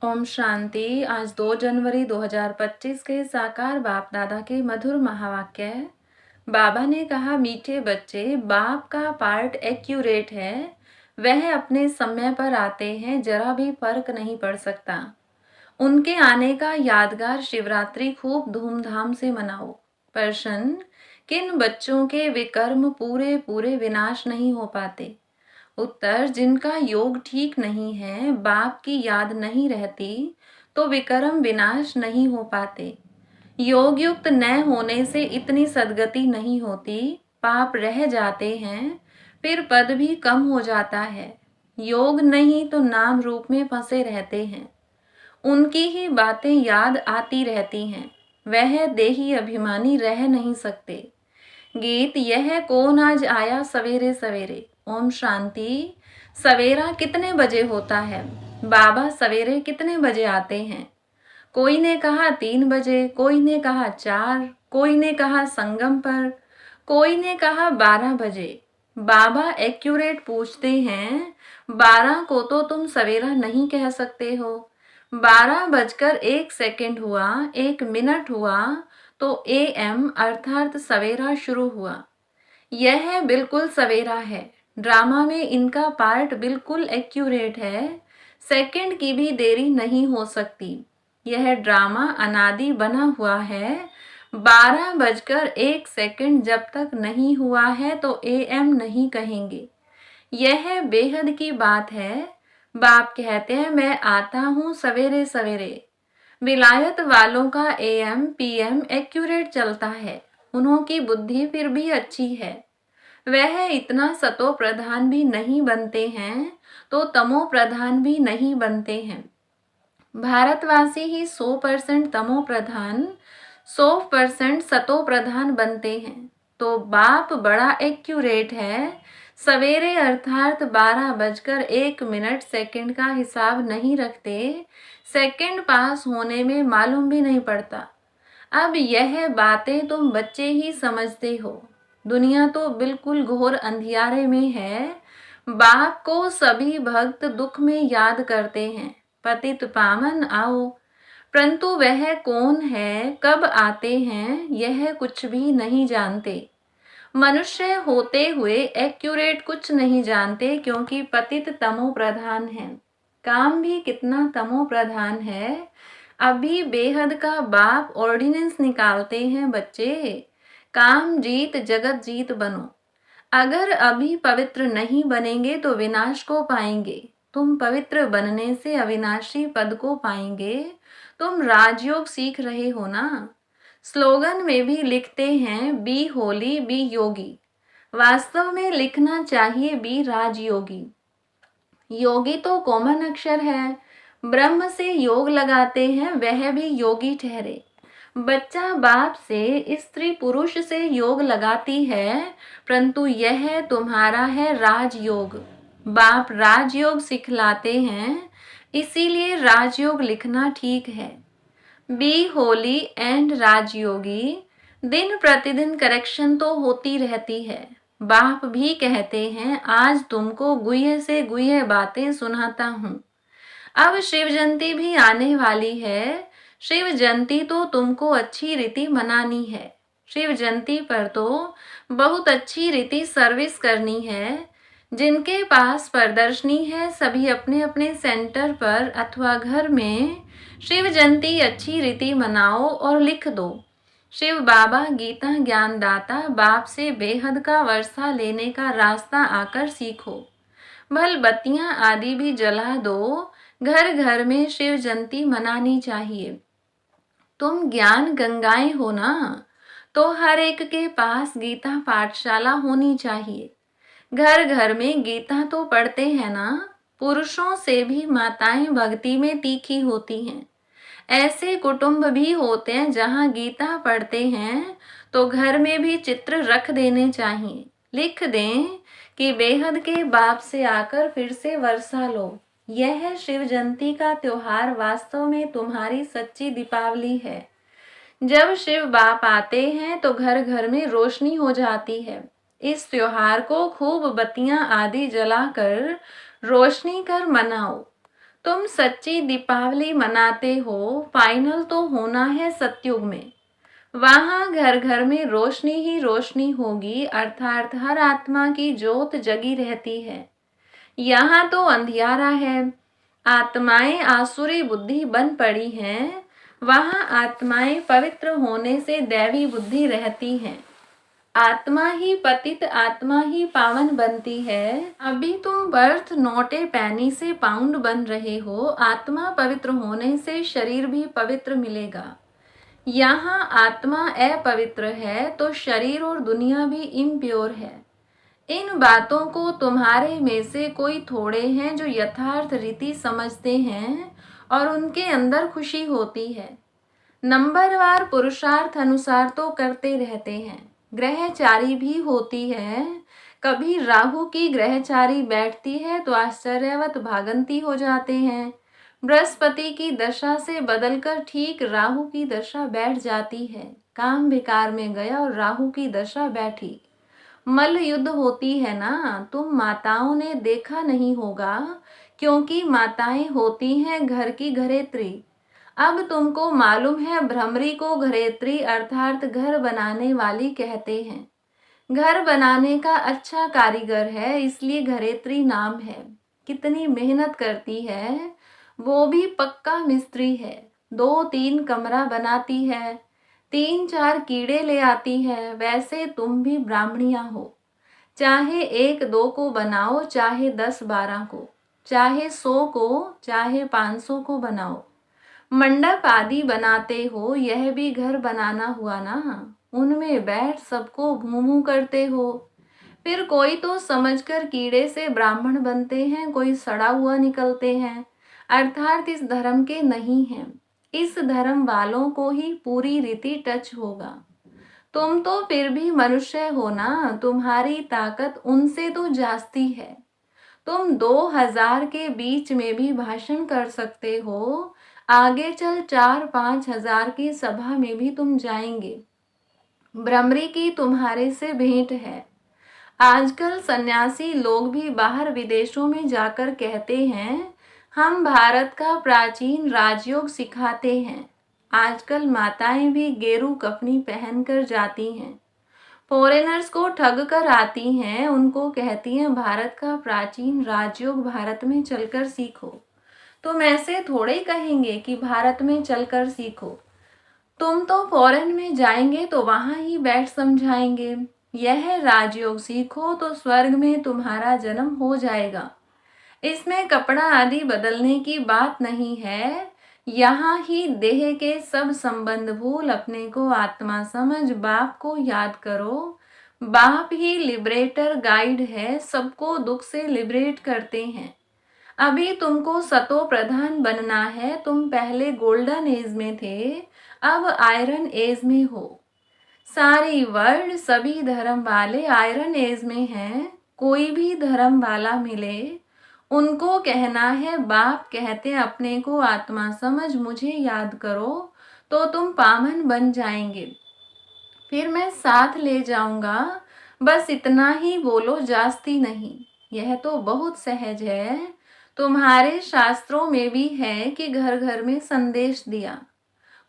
ओम शांति। आज 2 जनवरी 2025 के साकार बाप दादा के मधुर महावाक्य है। बाबा ने कहा, मीठे बच्चे, बाप का पार्ट एक्यूरेट है। वह अपने समय पर आते हैं, जरा भी फर्क नहीं पड़ सकता। उनके आने का यादगार शिवरात्रि खूब धूमधाम से मनाओ। प्रश्न, किन बच्चों के विकर्म पूरे पूरे विनाश नहीं हो पाते? उत्तर, जिनका योग ठीक नहीं है, बाप की याद नहीं रहती, तो विकर्म विनाश नहीं हो पाते। योग युक्त न होने से इतनी सद्गति नहीं होती, पाप रह जाते हैं, फिर पद भी कम हो जाता है। योग नहीं तो नाम रूप में फंसे रहते हैं। उनकी ही बातें याद आती रहती हैं। वह देही अभिमानी रह नहीं सकते। गीत, यह कौन आज आया सवेरे सवेरे। ओम शांति। सवेरा कितने बजे होता है? बाबा सवेरे कितने बजे आते हैं? कोई ने कहा 3 बजे, कोई ने कहा 4, कोई ने कहा संगम पर, कोई ने कहा 12 बजे। बाबा एक्यूरेट पूछते हैं, 12 को तो तुम सवेरा नहीं कह सकते हो। 12 बजकर 1 सेकंड हुआ, 1 मिनट हुआ, तो AM अर्थात सवेरा शुरू हुआ। यह बिल्कुल सवेरा है। ड्रामा में इनका पार्ट बिल्कुल एक्यूरेट है। सेकंड की भी देरी नहीं हो सकती। यह ड्रामा अनादि बना हुआ है। 12 बजकर 1 सेकंड जब तक नहीं हुआ है तो AM नहीं कहेंगे। यह बेहद की बात है। बाप कहते हैं, मैं आता हूँ सवेरे सवेरे। विलायत वालों का AM PM एक्यूरेट चलता है। उन्हों की बुद्धि फिर भी अच्छी है। वह इतना सतो प्रधान भी नहीं बनते हैं, तो तमो प्रधान भी नहीं बनते हैं। भारतवासी ही 100% तमो प्रधान, 100% सतो प्रधान बनते हैं। तो बाप बड़ा एक्यूरेट है। सवेरे अर्थात 12 बजकर 1 मिनट का हिसाब नहीं रखते। सेकंड पास होने में मालूम भी नहीं पड़ता। अब यह बातें तुम बच्चे ही समझते हो। दुनिया तो बिल्कुल घोर अंधियारे में है। बाप को सभी भक्त दुख में याद करते हैं, पतित पावन आओ। परंतु वह कौन है, कब आते हैं, यह कुछ भी नहीं जानते। मनुष्य होते हुए एक्यूरेट कुछ नहीं जानते, क्योंकि पतित तमो प्रधान है। काम भी कितना तमो प्रधान है। अभी बेहद का बाप ऑर्डिनेंस निकालते हैं, बच्चे, काम जीत जगत जीत बनो। अगर अभी पवित्र नहीं बनेंगे तो विनाश को पाएंगे। तुम पवित्र बनने से अविनाशी पद को पाएंगे। तुम राजयोग सीख रहे हो ना। स्लोगन में भी लिखते हैं, बी होली बी योगी। वास्तव में लिखना चाहिए बी राजयोगी। योगी तो कॉमन अक्षर है। ब्रह्म से योग लगाते हैं, वह भी योगी ठहरे। बच्चा बाप से, स्त्री पुरुष से योग लगाती है, परंतु यह तुम्हारा है राजयोग। बाप राजयोग सिखलाते हैं, इसीलिए राजयोग लिखना ठीक है। Be holy and Rajyogi. दिन प्रतिदिन करेक्शन तो होती रहती है। बाप भी कहते हैं, आज तुमको गुह्य से गुह्य बातें सुनाता हूँ। अब शिव जयंती भी आने वाली है। शिव जयंती तो तुमको अच्छी रीति मनानी है। शिव जयंती पर तो बहुत अच्छी रीति सर्विस करनी है। जिनके पास प्रदर्शनी है, सभी अपने अपने सेंटर पर अथवा घर में शिव जयंती अच्छी रीति मनाओ और लिख दो, शिव बाबा गीता ज्ञानदाता बाप से बेहद का वर्षा लेने का रास्ता आकर सीखो। भल बत्तियां आदि भी जला दो। घर घर में शिव जयंती मनानी चाहिए। तुम ज्ञान गंगाएं हो ना, तो हर एक के पास गीता पाठशाला होनी चाहिए। घर घर में गीता तो पढ़ते हैं ना। पुरुषों से भी माताएं भक्ति में तीखी होती हैं। ऐसे कुटुंब भी होते हैं जहां गीता पढ़ते हैं, तो घर में भी चित्र रख देने चाहिए। लिख दें कि बेहद के बाप से आकर फिर से वर्षा लो। यह शिव जयंती का त्योहार वास्तव में तुम्हारी सच्ची दीपावली है। जब शिव बाप आते हैं तो घर घर में रोशनी हो जाती है। इस त्योहार को खूब बत्तियां आदि जलाकर रोशनी कर मनाओ। तुम सच्ची दीपावली मनाते हो, फाइनल तो होना है सतयुग में। वहां घर घर में रोशनी ही रोशनी होगी, अर्थात हर आत्मा की ज्योत जगी रहती है। यहाँ तो अंधियारा है, आत्माएं आसुरी बुद्धि बन पड़ी हैं। वहां आत्माएं पवित्र होने से दैवी बुद्धि रहती हैं। आत्मा ही पतित, आत्मा ही पावन बनती है। अभी तुम बर्थ नॉट ए पैनी से पाउंड बन रहे हो। आत्मा पवित्र होने से शरीर भी पवित्र मिलेगा। यहाँ आत्मा अपवित्र है तो शरीर और दुनिया भी इम्प्योर है। इन बातों को तुम्हारे में से कोई थोड़े हैं जो यथार्थ रीति समझते हैं और उनके अंदर खुशी होती है। नंबरवार पुरुषार्थ अनुसार तो करते रहते हैं। ग्रहचारी भी होती है। कभी राहु की ग्रहचारी बैठती है तो आश्चर्यवत भागंती हो जाते हैं। बृहस्पति की दशा से बदलकर ठीक राहु की दशा बैठ जाती है। काम विकार में गया और राहु की दशा बैठी। मल्ल युद्ध होती है ना, तुम माताओं ने देखा नहीं होगा, क्योंकि माताएं होती हैं घर की घरेत्री। अब तुमको मालूम है भ्रमरी को घरेत्री अर्थात घर बनाने वाली कहते हैं। घर बनाने का अच्छा कारीगर है, इसलिए घरेत्री नाम है। कितनी मेहनत करती है, वो भी पक्का मिस्त्री है। 2-3 कमरा बनाती है, 3-4 कीड़े ले आती है। वैसे तुम भी ब्राह्मणिया हो। चाहे 1-2 को बनाओ, चाहे 10-12 को, चाहे 100 को, चाहे 500 को बनाओ। मंडप आदि बनाते हो, यह भी घर बनाना हुआ ना। उनमें बैठ सबको घूमू करते हो। फिर कोई तो समझकर कीड़े से ब्राह्मण बनते हैं, कोई सड़ा हुआ निकलते हैं, अर्थात इस धर्म के नहीं हैं। इस धर्म वालों को ही पूरी रीति टच होगा। तुम तो फिर भी मनुष्य हो ना, तुम्हारी ताकत उनसे तो जास्ती है। तुम 2000 के बीच में भी भाषण कर सकते हो। आगे चल 4-5 हजार की सभा में भी तुम जाएंगे। भ्रमरी की तुम्हारे से भेंट है। आजकल सन्यासी लोग भी बाहर विदेशों में जाकर कहते हैं हम भारत का प्राचीन राजयोग सिखाते हैं। आजकल माताएं भी गेरू कफनी पहनकर जाती हैं, फॉरेनर्स को ठग कर आती हैं, उनको कहती हैं भारत का प्राचीन राजयोग भारत में चलकर सीखो। तुम ऐसे थोड़े कहेंगे कि भारत में चलकर सीखो। तुम तो फॉरेन में जाएंगे तो वहां ही बैठ समझाएंगे यह राजयोग सीखो तो स्वर्ग में तुम्हारा जन्म हो जाएगा। इसमें कपड़ा आदि बदलने की बात नहीं है। यहाँ ही देह के सब संबंध भूल अपने को आत्मा समझ बाप को याद करो। बाप ही लिबरेटर गाइड है, सबको दुख से लिबरेट करते हैं। अभी तुमको सतो प्रधान बनना है। तुम पहले गोल्डन एज में थे, अब आयरन एज में हो। सारी वर्ल्ड सभी धर्म वाले आयरन एज में हैं। कोई भी धर्म वाला मिले, उनको कहना है बाप कहते अपने को आत्मा समझ मुझे याद करो तो तुम पावन बन जाएंगे। फिर मैं साथ ले जाऊंगा। बस इतना ही बोलो, जास्ती नहीं। यह तो बहुत सहज है। तुम्हारे शास्त्रों में भी है कि घर घर में संदेश दिया।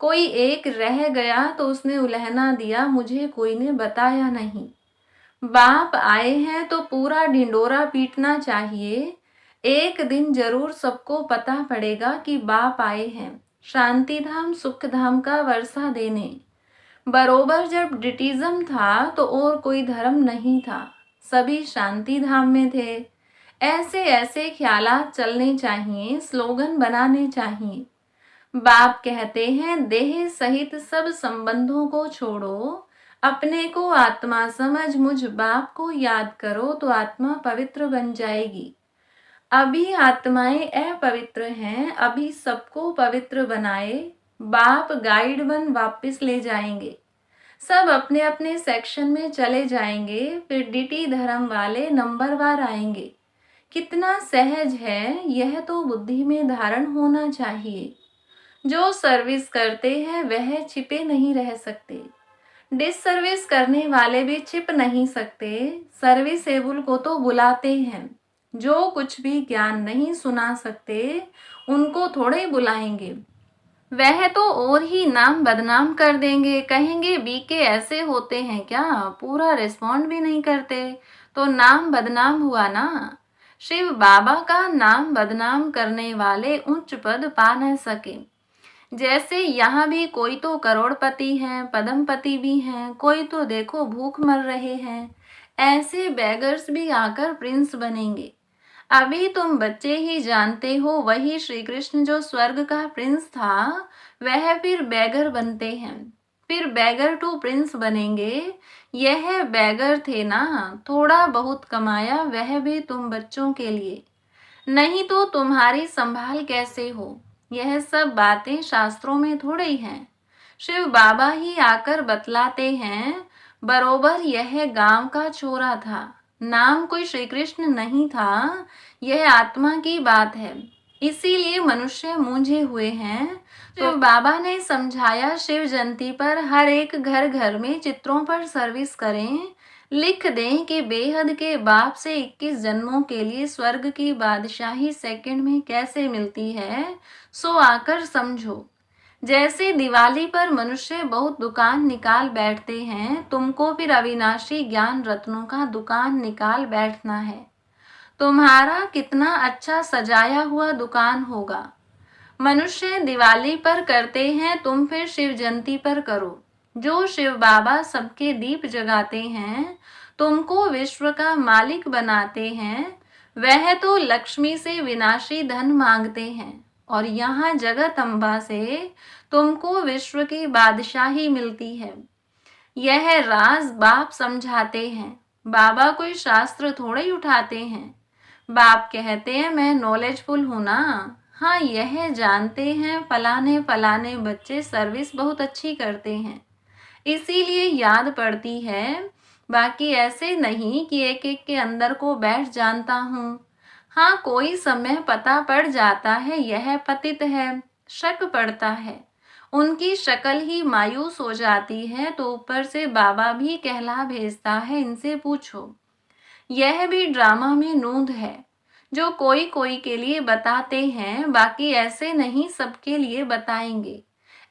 कोई एक रह गया तो उसने उलहना दिया, मुझे कोई ने बताया नहीं। बाप आए हैं तो पूरा ढिंडोरा पीटना चाहिए। एक दिन जरूर सबको पता पड़ेगा कि बाप आए हैं, शांति धाम सुख धाम का वर्षा देने। बरोबर जब ब्रिटिज्म था तो और कोई धर्म नहीं था, सभी शांति धाम में थे। ऐसे ऐसे ख्यालात चलने चाहिए, स्लोगन बनाने चाहिए। बाप कहते हैं देह सहित सब संबंधों को छोड़ो, अपने को आत्मा समझ मुझ बाप को याद करो तो आत्मा पवित्र बन जाएगी। अभी आत्माएं अपवित्र हैं, अभी सबको पवित्र बनाए। बाप गाइड बन वापस ले जाएंगे। सब अपने अपने सेक्शन में चले जाएंगे। फिर डीटी धर्म वाले नंबरवार आएंगे। कितना सहज है, यह तो बुद्धि में धारण होना चाहिए। जो सर्विस करते हैं वह छिपे नहीं रह सकते। डिससर्विस करने वाले भी छिप नहीं सकते। सर्विसेबल को तो बुलाते हैं। जो कुछ भी ज्ञान नहीं सुना सकते उनको थोड़े बुलाएंगे। वह तो और ही नाम बदनाम कर देंगे, कहेंगे बीके ऐसे होते हैं क्या, पूरा रिस्पॉन्ड भी नहीं करते, तो नाम बदनाम हुआ ना। शिव बाबा का नाम बदनाम करने वाले उच्च पद पा न सके। जैसे यहाँ भी कोई तो करोड़पति हैं, पद्मपति भी हैं, कोई तो देखो भूख मर रहे हैं, ऐसे बेगर्स भी आकर प्रिंस बनेंगे। अभी तुम बच्चे ही जानते हो, वही श्री कृष्ण जो स्वर्ग का प्रिंस था वह फिर बैगर बनते हैं, फिर बैगर टू प्रिंस बनेंगे। यह बैगर थे ना, थोड़ा बहुत कमाया वह भी तुम बच्चों के लिए, नहीं तो तुम्हारी संभाल कैसे हो। यह सब बातें शास्त्रों में थोड़े ही हैं, शिव बाबा ही आकर बतलाते हैं। बरोबर यह गांव का छोरा था, नाम कोई श्री कृष्ण नहीं था, यह आत्मा की बात है, इसीलिए मनुष्य मूंझे हुए हैं। तो बाबा ने समझाया, शिव जयंती पर हर एक घर घर में चित्रों पर सर्विस करें, लिख दें कि बेहद के बाप से 21 जन्मों के लिए स्वर्ग की बादशाही सेकंड में कैसे मिलती है, सो आकर समझो। जैसे दिवाली पर मनुष्य बहुत दुकान निकाल बैठते हैं, तुमको फिर अविनाशी ज्ञान रत्नों का दुकान निकाल बैठना है। तुम्हारा कितना अच्छा सजाया हुआ दुकान होगा। मनुष्य दिवाली पर करते हैं, तुम फिर शिव जयंती पर करो। जो शिव बाबा सबके दीप जगाते हैं, तुमको विश्व का मालिक बनाते हैं, वह तो लक्ष्मी से विनाशी धन मांगते हैं, और यहाँ जगत अम्बा से तुमको विश्व की बादशाही मिलती है। यह राज बाप समझाते हैं, बाबा कोई शास्त्र थोड़े ही उठाते हैं। बाप कहते हैं मैं नॉलेजफुल हूं ना, हाँ यह जानते हैं फलाने फलाने बच्चे सर्विस बहुत अच्छी करते हैं, इसीलिए याद पड़ती है, बाकी ऐसे नहीं कि एक एक के अंदर को बैठ जानता हूँ। हाँ कोई समय पता पड़ जाता है यह पतित है, शक पड़ता है, उनकी शक्ल ही मायूस हो जाती है, तो ऊपर से बाबा भी कहला भेजता है इनसे पूछो। यह भी ड्रामा में नूंद है, जो कोई कोई के लिए बताते हैं, बाकी ऐसे नहीं सबके लिए बताएंगे।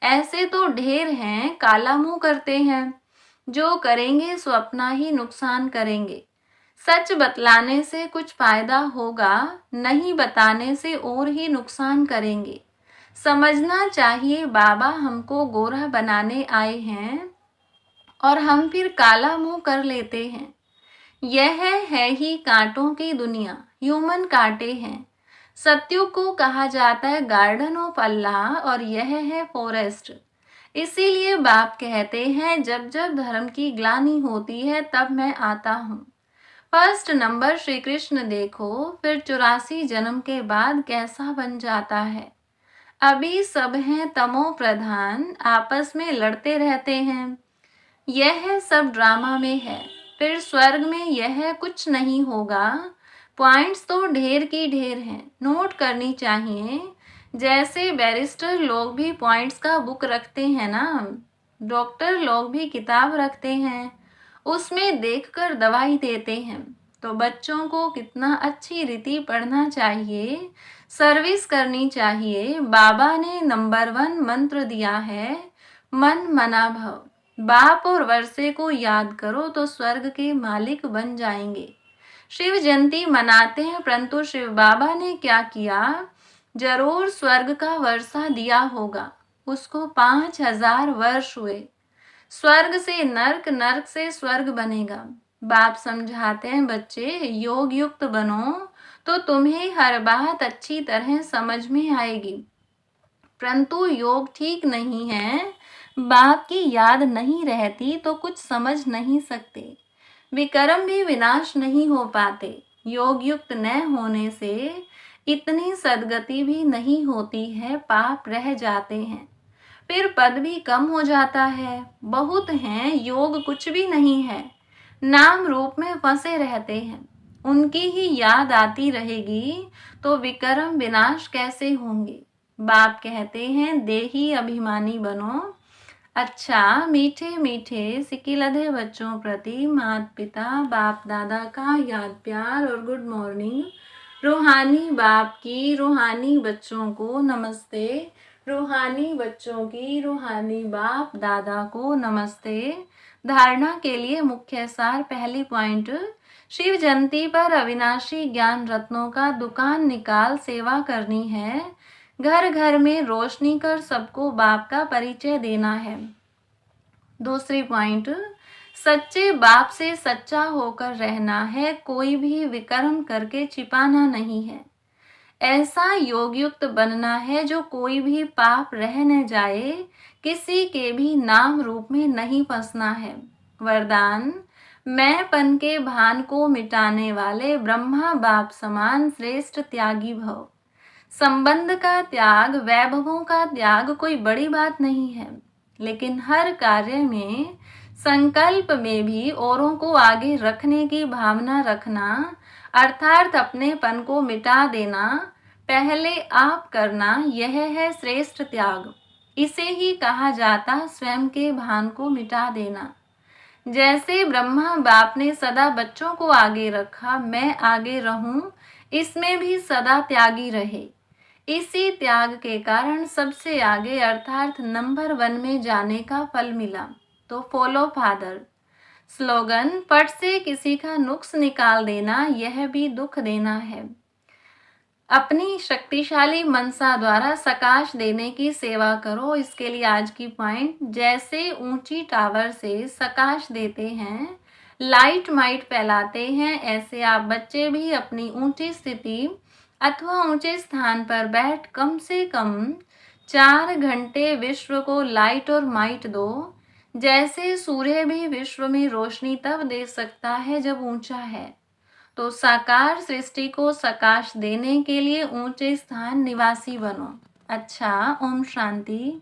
ऐसे तो ढेर हैं, काला मुंह करते हैं, जो करेंगे सो अपना ही नुकसान करेंगे। सच बतलाने से कुछ फायदा होगा, नहीं बताने से और ही नुकसान करेंगे। समझना चाहिए बाबा हमको गोरा बनाने आए हैं और हम फिर काला मुंह कर लेते हैं। यह है ही कांटों की दुनिया, ह्यूमन कांटे हैं। सत्युग को कहा जाता है गार्डन ऑफ अल्लाह और यह है फॉरेस्ट। इसीलिए बाप कहते हैं जब जब धर्म की ग्लानि होती है तब मैं आता हूँ। फर्स्ट नंबर श्री कृष्ण देखो, फिर 84 जन्म के बाद कैसा बन जाता है। अभी सब हैं तमो प्रधान, आपस में लड़ते रहते हैं, यह सब ड्रामा में है। फिर स्वर्ग में यह कुछ नहीं होगा। पॉइंट्स तो ढेर की ढेर हैं, नोट करनी चाहिए। जैसे बैरिस्टर लोग भी पॉइंट्स का बुक रखते हैं ना, डॉक्टर लोग भी किताब रखते हैं, उसमें देखकर दवाई देते हैं। तो बच्चों को कितना अच्छी रीति पढ़ना चाहिए, सर्विस करनी चाहिए। बाबा ने नंबर 1 मंत्र दिया है, मन मना भव। बाप और वर्षे को याद करो तो स्वर्ग के मालिक बन जाएंगे। शिव जयंती मनाते हैं, परंतु शिव बाबा ने क्या किया, जरूर स्वर्ग का वर्षा दिया होगा। उसको 5000 वर्ष हुए, स्वर्ग से नर्क, नर्क से स्वर्ग बनेगा। बाप समझाते हैं बच्चे योग युक्त बनो तो तुम्हें हर बात अच्छी तरह समझ में आएगी, परंतु योग ठीक नहीं है, बाप की याद नहीं रहती तो कुछ समझ नहीं सकते, विक्रम भी विनाश नहीं हो पाते। योग युक्त न होने से इतनी सदगति भी नहीं होती है, पाप रह जाते हैं, फिर पद भी कम हो जाता है। बहुत हैं योग कुछ भी नहीं है, नाम रूप में फंसे रहते हैं, उनकी ही याद आती रहेगी तो विक्रम विनाश कैसे होंगे। बाप कहते हैं देही अभिमानी बनो। अच्छा मीठे मीठे सिकिलधे बच्चों प्रति माता पिता बाप दादा का याद प्यार और गुड मॉर्निंग। रूहानी बाप की रूहानी बच्चों को नमस्ते। रूहानी बच्चों की रूहानी बाप दादा को नमस्ते। धारणा के लिए मुख्य सार। पहली पॉइंट, शिव जयंती पर अविनाशी ज्ञान रत्नों का दुकान निकाल सेवा करनी है। घर घर में रोशनी कर सबको बाप का परिचय देना है। दूसरी पॉइंट, सच्चे बाप से सच्चा होकर रहना है, कोई भी विकर्म करके छिपाना नहीं है। ऐसा योग युक्त बनना है जो कोई भी पाप रह न जाए, किसी के भी नाम रूप में नहीं फंसना है। वरदान, मैंपन के भान को मिटाने वाले ब्रह्मा बाप समान श्रेष्ठ त्यागी भव। संबंध का त्याग, वैभवों का त्याग कोई बड़ी बात नहीं है, लेकिन हर कार्य में, संकल्प में भी औरों को आगे रखने की भावना रखना, अर्थात अपनेपन को मिटा देना, पहले आप करना, यह है श्रेष्ठ त्याग। इसे ही कहा जाता स्वयं के भान को मिटा देना। जैसे ब्रह्मा बाप ने सदा बच्चों को आगे रखा, मैं आगे रहूं, इसमें भी सदा त्यागी रहे। इसी त्याग के कारण सबसे आगे अर्थात नंबर 1 में जाने का फल मिला। तो फॉलो फादर। स्लोगन, पट से किसी का नुक्स निकाल देना, यह भी दुख देना है। अपनी शक्तिशाली मनसा द्वारा सकाश देने की सेवा करो। इसके लिए आज की पॉइंट, जैसे ऊंची टावर से सकाश देते हैं, लाइट माइट फैलाते हैं, ऐसे आप बच्चे भी अपनी ऊंची स्थिति अथवा ऊंचे स्थान पर बैठ कम से कम 4 घंटे विश्व को लाइट और माइट दो। जैसे सूर्य भी विश्व में रोशनी तब दे सकता है जब ऊंचा है, तो साकार सृष्टि को सकाश देने के लिए ऊंचे स्थान निवासी बनो। अच्छा, ओम शांति।